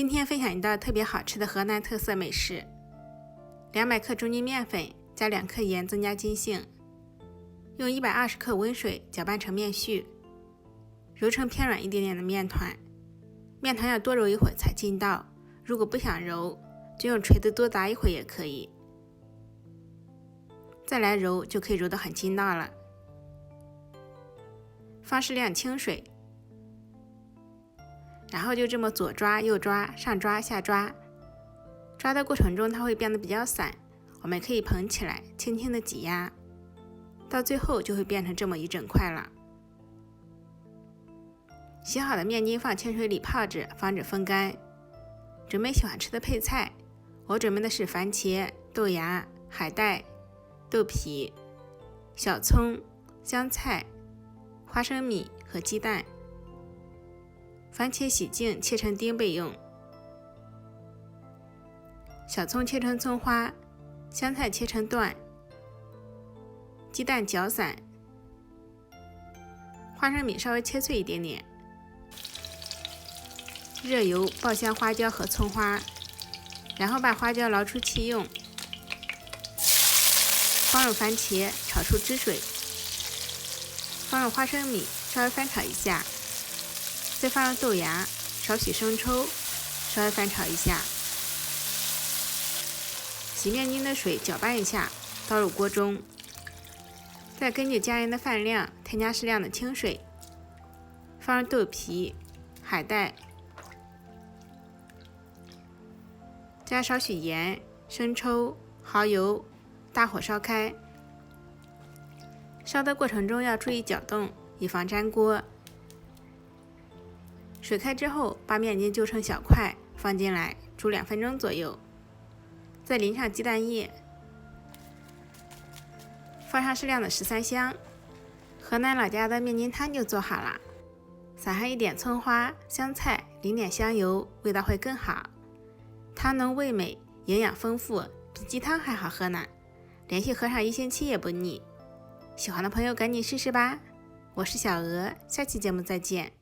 今天分享一道特别好吃的河南特色美食：200克中筋面粉加2克盐增加筋性，用120克温水搅拌成面絮，揉成偏软一点点的面团。面团要多揉一会儿才劲道，如果不想揉，就用锤子多砸一会儿也可以。再来揉就可以揉得很劲道了。放适量清水，然后就这么左抓右抓，上抓下抓。抓的过程中它会变得比较散，我们可以捧起来轻轻的挤压，到最后就会变成这么一整块了。洗好的面筋放清水里泡着，防止风干。准备喜欢吃的配菜，我准备的是番茄、豆芽、海带、豆皮、小葱、香菜、花生米和鸡蛋。番茄洗净切成丁备用，小葱切成葱花，香菜切成段，鸡蛋搅散，花生米稍微切碎一点点。热油爆香花椒和葱花，然后把花椒捞出气用，放入番茄炒出汁水，放入花生米稍微翻炒一下，再放入豆芽，少许生抽，稍微翻炒一下。洗面筋的水搅拌一下，倒入锅中，再根据家人的饭量添加适量的清水，放入豆皮、海带，加少许盐、生抽、蚝油，大火烧开。烧的过程中要注意搅动，以防粘锅。水开之后，把面筋揪成小块，放进来煮2分钟左右，再淋上鸡蛋液，放上适量的13香，河南老家的面筋汤就做好了。撒上一点葱花、香菜，淋点香油，味道会更好。汤浓味美，营养丰富，比鸡汤还好喝呢，连续喝上1星期也不腻。喜欢的朋友赶紧试试吧。我是小鹅，下期节目再见。